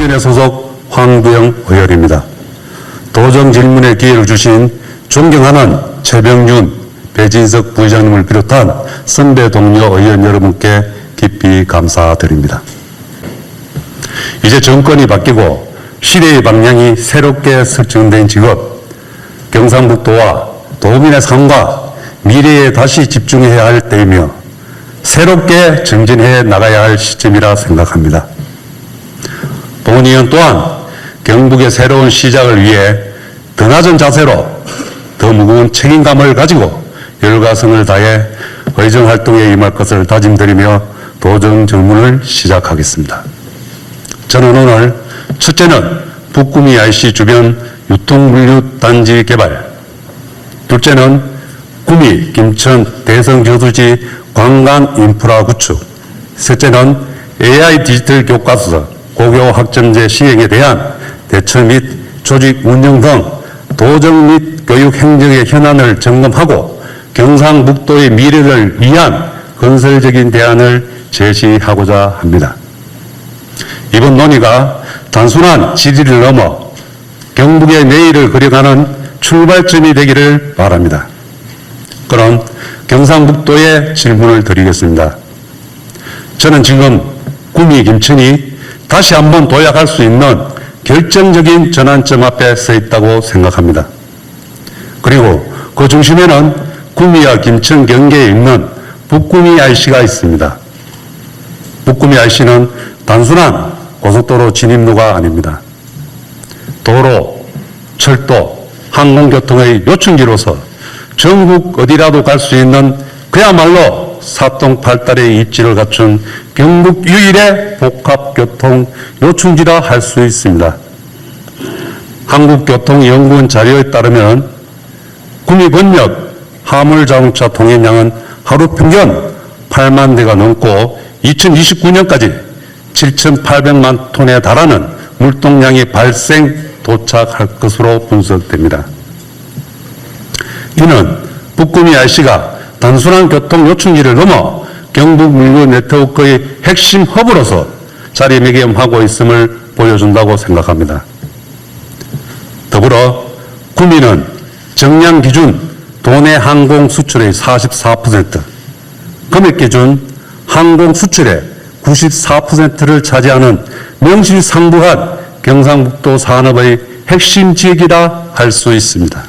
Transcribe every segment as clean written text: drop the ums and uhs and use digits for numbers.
의견의 소속 황두영 의원입니다. 도정 질문의 기회를 주신 존경하는 최병준, 배진석 부의장님을 비롯한 선배 동료 의원 여러분께 깊이 감사드립니다. 이제 정권이 바뀌고 시대의 방향이 새롭게 설정된 지금 경상북도와 도민의 삶과 미래에 다시 집중해야 할 때이며 새롭게 정진해 나가야 할 시점이라 생각합니다. 본 의원 또한 경북의 새로운 시작을 위해 더 낮은 자세로 더 무거운 책임감을 가지고 열과성을 다해 의정활동에 임할 것을 다짐드리며 도정 질문을 시작하겠습니다. 저는 오늘 첫째는 북구미 IC 주변 유통물류단지 개발, 둘째는 구미, 김천, 대성 저수지 관광 인프라 구축, 셋째는 AI 디지털 교과서 고교 학점제 시행에 대한 대처 및 조직 운영 등 도정 및 교육 행정의 현안을 점검하고 경상북도의 미래를 위한 건설적인 대안을 제시하고자 합니다. 이번 논의가 단순한 질의를 넘어 경북의 내일을 그려가는 출발점이 되기를 바랍니다. 그럼 경상북도에 질문을 드리겠습니다. 저는 지금 구미, 김천이 다시 한번 도약할 수 있는 결정적인 전환점 앞에 서 있다고 생각합니다. 그리고 그 중심에는 구미와 김천 경계에 있는 북구미 IC가 있습니다. 북구미 IC는 단순한 고속도로 진입로가 아닙니다. 도로, 철도, 항공교통의 요충지로서 전국 어디라도 갈 수 있는 그야말로 사통팔달의 입지를 갖춘 경북 유일의 복합교통 요충지라 할 수 있습니다. 한국교통연구원 자료에 따르면 구미 권역 화물자동차 통행량은 하루 평균 8만 대가 넘고 2029년까지 7,800만 톤에 달하는 물동량이 도착할 것으로 분석됩니다. 이는 북구미 IC가 단순한 교통 요충지를 넘어 경북 물류 네트워크의 핵심 허브로서 자리매김하고 있음을 보여준다고 생각합니다. 더불어 구미는 정량 기준 도내 항공 수출의 44%, 금액 기준 항공 수출의 94%를 차지하는 명실상부한 경상북도 산업의 핵심 지역이라 할 수 있습니다.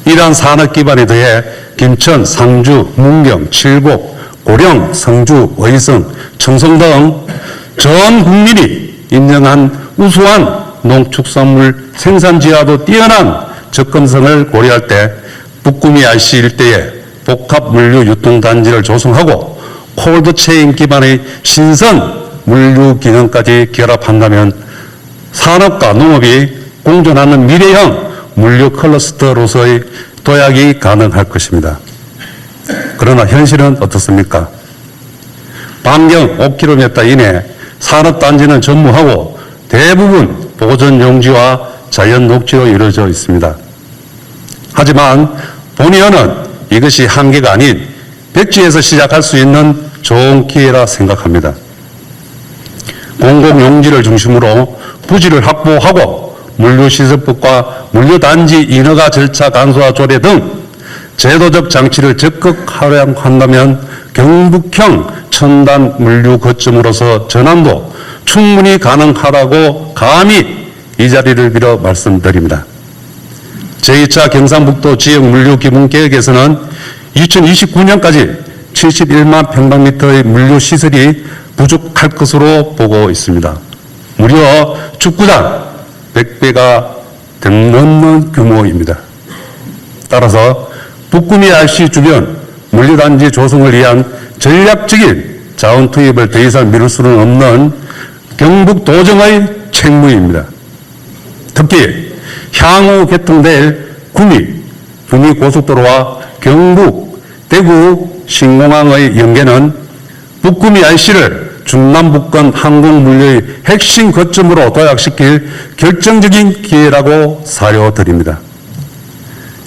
이러한 산업 기반에 더해 김천, 상주, 문경, 칠곡, 고령, 성주, 의성, 청송 등 전 국민이 인정한 우수한 농축산물 생산지와도 뛰어난 접근성을 고려할 때 북구미 IC 일대에 복합 물류 유통단지를 조성하고 콜드체인 기반의 신선 물류 기능까지 결합한다면 산업과 농업이 공존하는 미래형 물류 클러스터로서의 도약이 가능할 것입니다. 그러나 현실은 어떻습니까? 반경 5km 이내 산업단지는 전무하고 대부분 보존용지와 자연 녹지로 이루어져 있습니다. 하지만 본 의원은 이것이 한계가 아닌 백지에서 시작할 수 있는 좋은 기회라 생각합니다. 공공용지를 중심으로 부지를 확보하고 물류시설법과 물류단지 인허가 절차 간소화 조례 등 제도적 장치를 적극 활용한다면 경북형 첨단 물류 거점으로서 전환도 충분히 가능하다고 감히 이 자리를 빌어 말씀드립니다. 제2차 경상북도 지역 물류 기본 계획에서는 2029년까지 71만 평방미터의 물류 시설이 부족할 것으로 보고 있습니다. 무려 축구장 100배가 넘는 규모입니다. 따라서 북구미 IC 주변 물류단지 조성을 위한 전략적인 자원 투입을 더 이상 미룰 수는 없는 경북 도정의 책무입니다. 특히 향후 개통될 구미 고속도로와 경북, 대구, 신공항의 연계는 북구미 IC를 중남북권 항공물류의 핵심 거점으로 도약시킬 결정적인 기회라고 사료드립니다.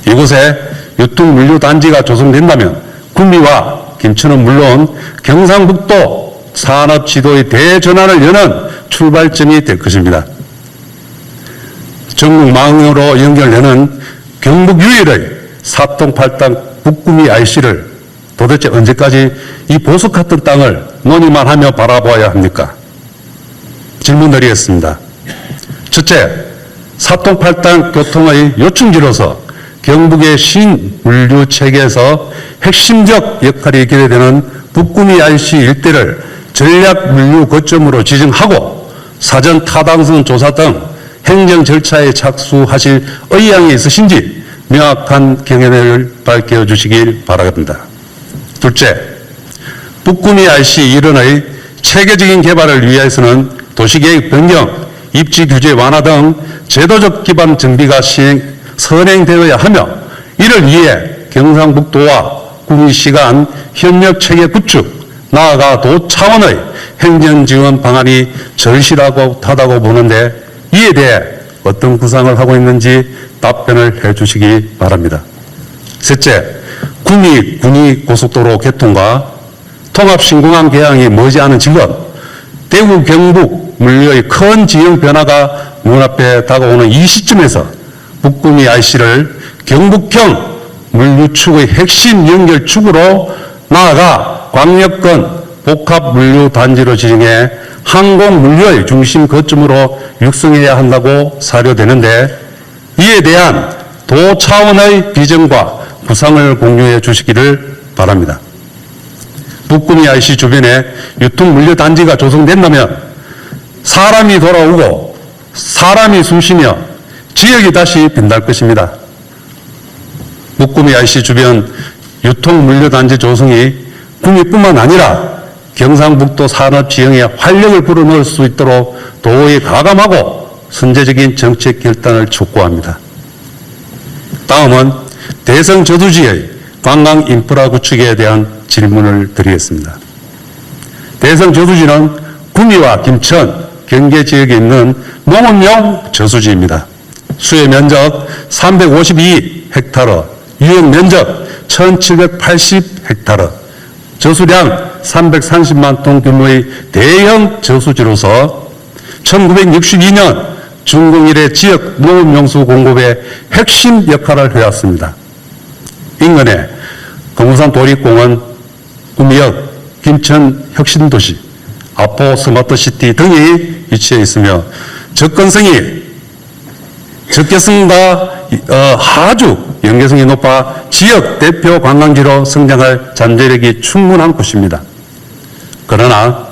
이곳에 유통물류단지가 조성된다면 구미와 김천은 물론 경상북도 산업지도의 대전환을 여는 출발점이 될 것입니다. 전국망으로 연결되는 경북 유일의 사통팔당 북구미 IC를 도대체 언제까지 이 보석 같은 땅을 논의만 하며 바라보아야 합니까? 질문드리겠습니다. 첫째, 사통팔당 교통의 요충지로서 경북의 신물류 체계에서 핵심적 역할이 기대되는 북구미 IC 일대를 전략 물류 거점으로 지정하고 사전 타당성 조사 등 행정 절차에 착수하실 의향이 있으신지 명확한 경위를 밝혀주시길 바랍니다. 둘째, 북구미 IC 일원의 체계적인 개발을 위해서는 도시계획 변경, 입지 규제 완화 등 제도적 기반 정비가 선행되어야 하며 이를 위해 경상북도와 구미시 간 협력 체계 구축, 나아가 도 차원의 행정 지원 방안이 절실하다고 보는데 이에 대해 어떤 구상을 하고 있는지 답변을 해 주시기 바랍니다. 셋째, 구미 군위 고속도로 개통과 통합신공항 개항이 머지않은 지금 대구 경북 물류의 큰 지형 변화가 눈앞에 다가오는 이 시점에서 북구미 IC를 경북형 물류축의 핵심 연결축으로 나아가 광역권 복합물류단지로 지정해 항공물류의 중심 거점으로 육성해야 한다고 사료되는데 이에 대한 도 차원의 비전과 구상을 공유해 주시기를 바랍니다. 북구미 IC 주변에 유통물류단지가 조성된다면 사람이 돌아오고 사람이 숨쉬며 지역이 다시 빛날 것입니다. 북구미 IC 주변 유통물류단지 조성이 구미뿐만 아니라 경상북도 산업지형에 활력을 불어넣을 수 있도록 도의 가감하고 선제적인 정책 결단을 촉구합니다. 다음은 대성 저수지의 관광 인프라 구축에 대한 질문을 드리겠습니다. 대성 저수지는 구미와 김천, 경계 지역에 있는 농업용 저수지입니다. 수요 면적 352헥타르, 유역 면적 1780헥타르, 저수량 330만 톤 규모의 대형 저수지로서 1962년 중공 이래 지역 농업용수 공급의 핵심 역할을 해왔습니다. 인근에 금우산 도립공원, 구미역, 김천 혁신도시, 아포 스마트시티 등이 위치해 있으며 접근성이 접근성과 아주 연계성이 높아 지역 대표 관광지로 성장할 잠재력이 충분한 곳입니다. 그러나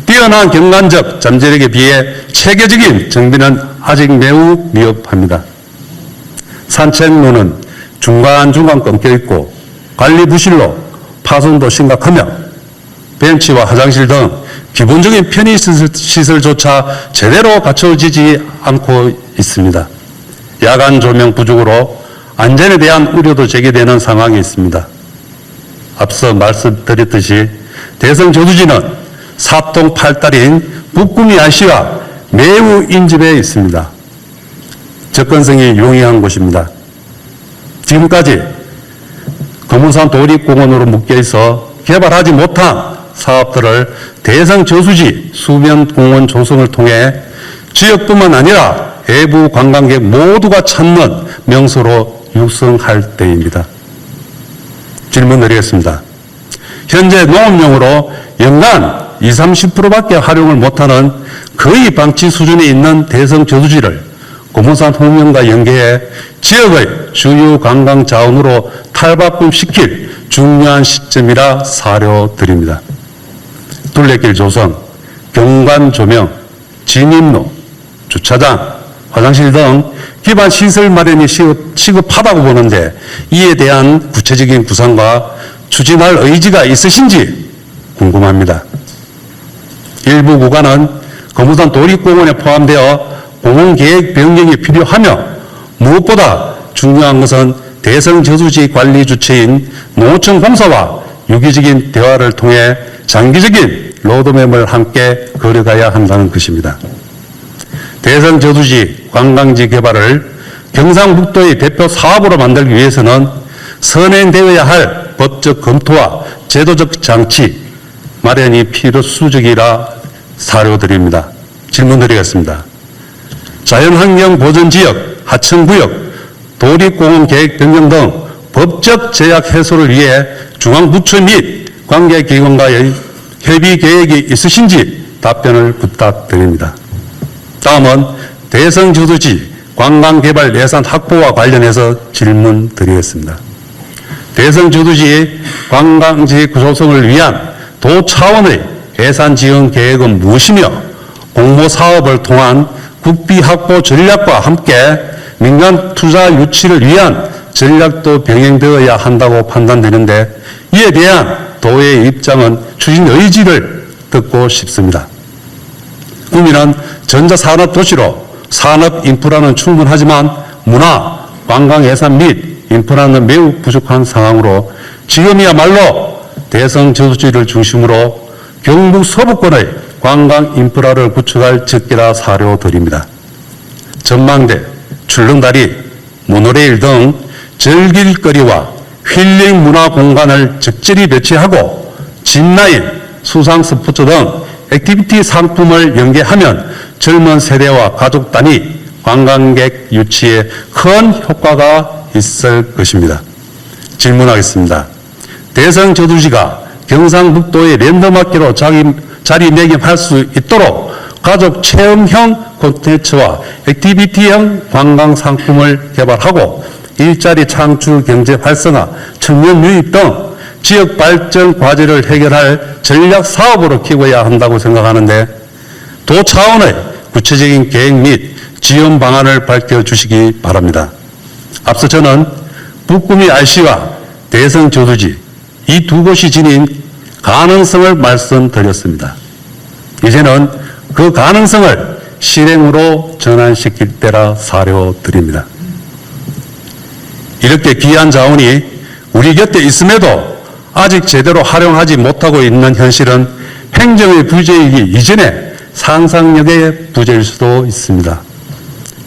뛰어난 경관적 잠재력에 비해 체계적인 정비는 아직 매우 미흡합니다. 산책로는 중간중간 끊겨 있고 관리 부실로 파손도 심각하며 벤치와 화장실 등 기본적인 편의시설조차 제대로 갖춰지지 않고 있습니다. 야간 조명 부족으로 안전에 대한 우려도 제기되는 상황이 있습니다. 앞서 말씀드렸듯이 대성 저수지는 사통팔달인 북구미 IC와 매우 인접해 있습니다. 접근성이 용이한 곳입니다. 지금까지 금우산 도립공원으로 묶여 있어 개발하지 못한 사업들을 대성 저수지 수변공원 조성을 통해 지역뿐만 아니라 외부 관광객 모두가 찾는 명소로 육성할 때입니다. 질문 드리겠습니다. 현재 농업용으로 연간 20-30%밖에 활용을 못하는 거의 방치 수준에 있는 대성 저수지를 금우산 홍명과 연계해 지역의 주요 관광 자원으로 탈바꿈시킬 중요한 시점이라 사료드립니다. 둘레길 조성, 경관 조명, 진입로, 주차장, 화장실 등 기반 시설 마련이 시급하다고 보는데 이에 대한 구체적인 구상과 추진할 의지가 있으신지 궁금합니다. 일부 구간은 금우산 도립공원에 포함되어 공원계획 변경이 필요하며 무엇보다 중요한 것은 대성 저수지 관리 주체인 농어촌 공사와 유기적인 대화를 통해 장기적인 로드맵을 함께 그려가야 한다는 것입니다. 대성 저수지 관광지 개발을 경상북도의 대표 사업으로 만들기 위해서는 선행되어야 할 법적 검토와 제도적 장치 마련이 필요수적이라 사료드립니다. 질문드리겠습니다. 자연환경보전지역, 하천구역, 도립공원계획 변경 등 법적 제약 해소를 위해 중앙부처 및 관계기관과의 협의 계획이 있으신지 답변을 부탁드립니다. 다음은 대성저수지 관광개발 예산 확보와 관련해서 질문드리겠습니다. 대성저수지 관광지 조성을 위한 도 차원의 예산 지원 계획은 무엇이며 공모사업을 통한 국비 확보 전략과 함께 민간 투자 유치를 위한 전략도 병행되어야 한다고 판단되는데 이에 대한 도의 입장은 추진 의지를 듣고 싶습니다. 국민은 전자산업 도시로 산업 인프라는 충분하지만 문화, 관광 예산 및 인프라는 매우 부족한 상황으로 지금이야말로 대성 저수지를 중심으로 경북 서부권의 관광 인프라를 구축할 적기라 사료드립니다. 전망대, 출렁다리, 모노레일 등 즐길거리와 힐링 문화 공간을 적절히 배치하고 짚라인, 수상 스포츠 등 액티비티 상품을 연계하면 젊은 세대와 가족 단위 관광객 유치에 큰 효과가 있을 것입니다. 질문하겠습니다. 대성 저수지가 경상북도의 랜드마크로 자리매김할 수 있도록 가족 체험형 콘텐츠와 액티비티형 관광 상품을 개발하고 일자리 창출 경제 활성화, 청년 유입 등 지역 발전 과제를 해결할 전략 사업으로 키워야 한다고 생각하는데 도 차원의 구체적인 계획 및 지원 방안을 밝혀주시기 바랍니다. 앞서 저는 북구미 RC와 대성 저수지 이 두 곳이 지닌 가능성을 말씀드렸습니다. 이제는 그 가능성을 실행으로 전환시킬 때라 사료드립니다. 이렇게 귀한 자원이 우리 곁에 있음에도 아직 제대로 활용하지 못하고 있는 현실은 행정의 부재이기 이전에 상상력의 부재일 수도 있습니다.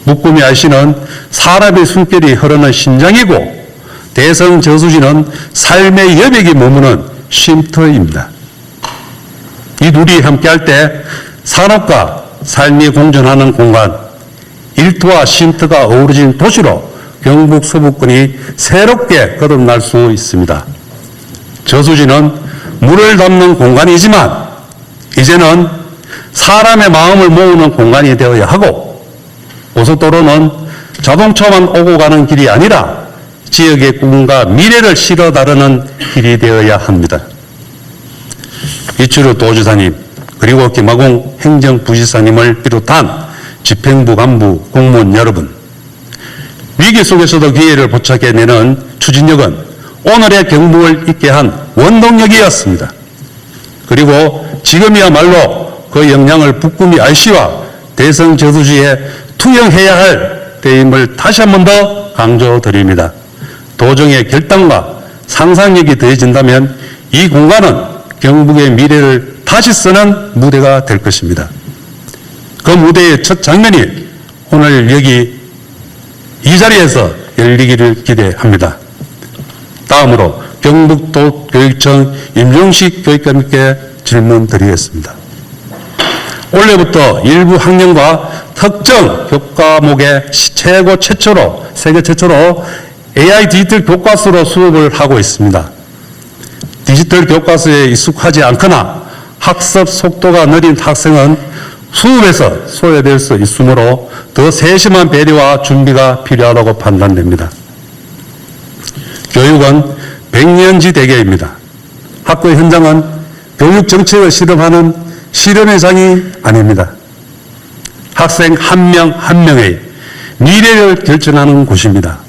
북구미 RC는 사람의 숨결이 흐르는 심장이고 대성 저수지는 삶의 여백이 머무는 쉼터입니다. 이 둘이 함께할 때 산업과 삶이 공존하는 공간, 일터와 쉼터가 어우러진 도시로 경북 서부권이 새롭게 거듭날 수 있습니다. 저수지는 물을 담는 공간이지만 이제는 사람의 마음을 모으는 공간이 되어야 하고 고속도로는 자동차만 오고 가는 길이 아니라 지역의 꿈과 미래를 실어 나르는 길이 되어야 합니다. 이철우 도지사님 그리고 김학웅 행정부지사님을 비롯한 집행부 간부 공무원 여러분, 위기 속에서도 기회를 포착해내는 추진력은 오늘의 경북을 있게 한 원동력이었습니다. 그리고 지금이야말로 그 역량을 북구미 RC와 대성 저수지에 투영해야 할 때임을 다시 한 번 더 강조드립니다. 도정의 결단과 상상력이 더해진다면 이 공간은 경북의 미래를 다시 쓰는 무대가 될 것입니다. 그 무대의 첫 장면이 오늘 여기 이 자리에서 열리기를 기대합니다. 다음으로 경북도 교육청 임종식 교육감님께 질문드리겠습니다. 올해부터 일부 학년과 특정 교과목에 세계 최초로 AI 디지털 교과서로 수업을 하고 있습니다. 디지털 교과서에 익숙하지 않거나 학습 속도가 느린 학생은 수업에서 소외될 수 있으므로 더 세심한 배려와 준비가 필요하다고 판단됩니다. 교육은 백년지 대계입니다. 학교 현장은 교육 정책을 실험하는 실험의 장이 아닙니다. 학생 한 명 한 명의 미래를 결정하는 곳입니다.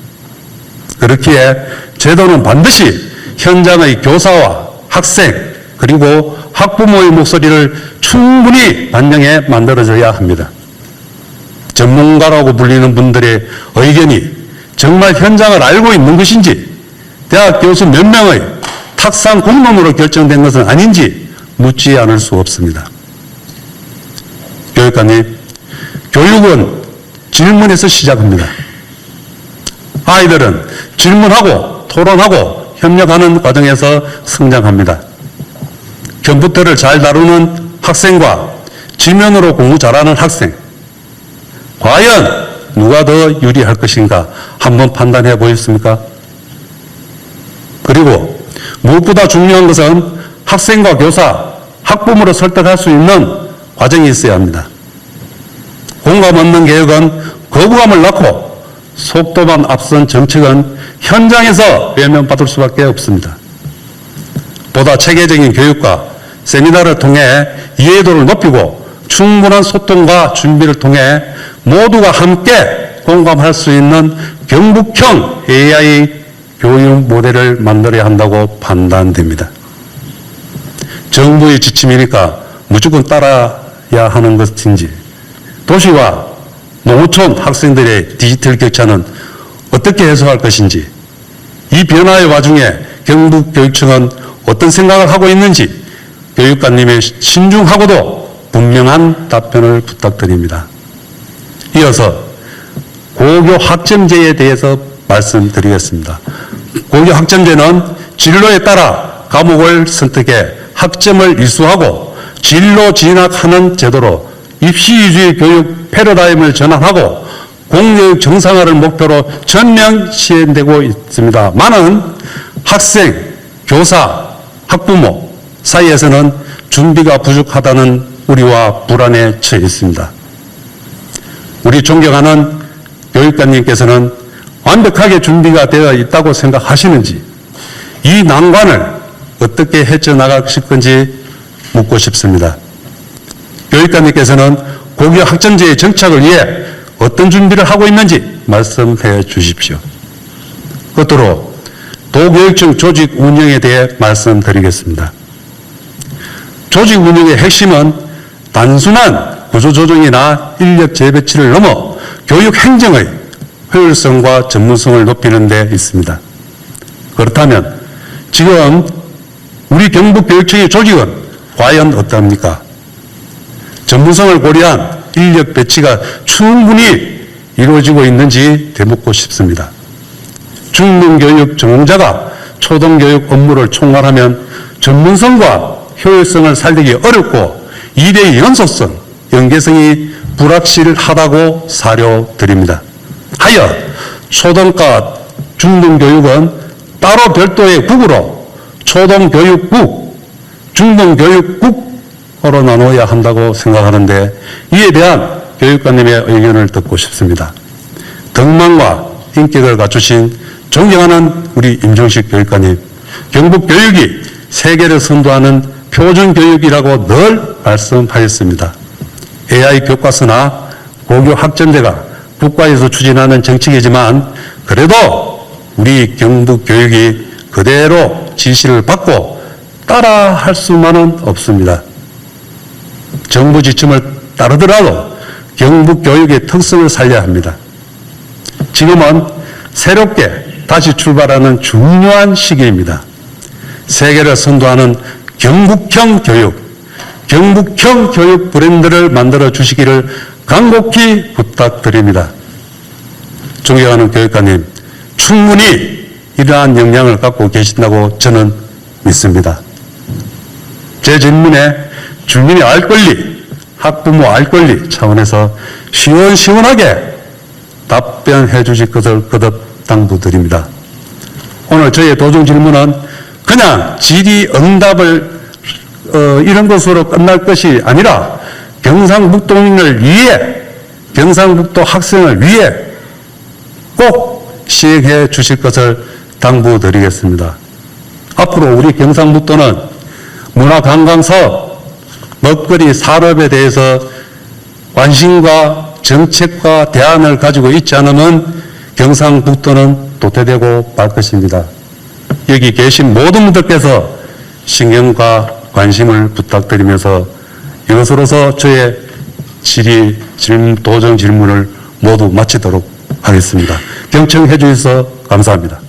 그렇기에 제도는 반드시 현장의 교사와 학생 그리고 학부모의 목소리를 충분히 반영해 만들어져야 합니다. 전문가라고 불리는 분들의 의견이 정말 현장을 알고 있는 것인지 대학 교수 몇 명의 탁상 공론으로 결정된 것은 아닌지 묻지 않을 수 없습니다. 교육관님, 교육은 질문에서 시작합니다. 아이들은 질문하고 토론하고 협력하는 과정에서 성장합니다. 컴퓨터를 잘 다루는 학생과 지면으로 공부 잘하는 학생, 과연 누가 더 유리할 것인가 한번 판단해 보셨습니까? 그리고 무엇보다 중요한 것은 학생과 교사, 학부모를 설득할 수 있는 과정이 있어야 합니다. 공감 없는 개혁은 거부감을 낳고 속도만 앞선 정책은 현장에서 외면받을 수밖에 없습니다. 보다 체계적인 교육과 세미나를 통해 이해도를 높이고 충분한 소통과 준비를 통해 모두가 함께 공감할 수 있는 경북형 AI 교육 모델을 만들어야 한다고 판단됩니다. 정부의 지침이니까 무조건 따라야 하는 것인지, 도시와 농어촌 학생들의 디지털 격차는 어떻게 해소할 것인지, 이 변화의 와중에 경북교육청은 어떤 생각을 하고 있는지 교육관님의 신중하고도 분명한 답변을 부탁드립니다. 이어서 고교 학점제에 대해서 말씀드리겠습니다. 고교 학점제는 진로에 따라 과목을 선택해 학점을 이수하고 진로 진학하는 제도로 입시 위주의 교육 패러다임을 전환하고 공교육 정상화를 목표로 전면 시행되고 있습니다. 많은 학생, 교사, 학부모 사이에서는 준비가 부족하다는 우려와 불안에 처해 있습니다. 우리 존경하는 교육관님께서는 완벽하게 준비가 되어 있다고 생각하시는지, 이 난관을 어떻게 헤쳐나가실 건지 묻고 싶습니다. 교육관님께서는 고교 학점제의 정착을 위해 어떤 준비를 하고 있는지 말씀해 주십시오. 끝으로 도교육청 조직 운영에 대해 말씀드리겠습니다. 조직 운영의 핵심은 단순한 구조조정이나 인력 재배치를 넘어 교육 행정의 효율성과 전문성을 높이는 데 있습니다. 그렇다면 지금 우리 경북교육청의 조직은 과연 어떠합니까? 전문성을 고려한 인력 배치가 충분히 이루어지고 있는지 되묻고 싶습니다. 중등교육 전공자가 초등교육 업무를 총괄하면 전문성과 효율성을 살리기 어렵고 일의 연속성, 연계성이 불확실하다고 사료드립니다. 하여 초등과 중등교육은 따로 별도의 국으로 초등교육국, 중등교육국으로 나눠야 한다고 생각하는데, 이에 대한 교육관님의 의견을 듣고 싶습니다. 덕망과 인격을 갖추신 존경하는 우리 임종식 교육관님, 경북교육이 세계를 선도하는 표준교육이라고 늘 말씀하셨습니다. AI 교과서나 고교 학점제가 국가에서 추진하는 정책이지만 그래도 우리 경북교육이 그대로 지시를 받고 따라할 수만은 없습니다. 정부 지침을 따르더라도 경북교육의 특성을 살려야 합니다. 지금은 새롭게 다시 출발하는 중요한 시기입니다. 세계를 선도하는 경북형 교육 브랜드를 만들어 주시기를 간곡히 부탁드립니다. 존경하는 교육관님, 충분히 이러한 역량을 갖고 계신다고 저는 믿습니다. 제 질문에 주민의 알 권리, 학부모 알 권리 차원에서 시원시원하게 답변해 주실 것을 거듭 당부드립니다. 오늘 저의 도중 질문은 그냥 질의응답을 이런 것으로 끝날 것이 아니라 경상북도민을 위해, 경상북도 학생을 위해 꼭 시행해 주실 것을 당부드리겠습니다. 앞으로 우리 경상북도는 문화관광사업, 먹거리 산업에 대해서 관심과 정책과 대안을 가지고 있지 않으면 경상북도는 도태되고 말 것입니다. 여기 계신 모든 분들께서 신경과 관심을 부탁드리면서 이것으로서 저의 도정 질문을 모두 마치도록 하겠습니다. 경청해 주셔서 감사합니다.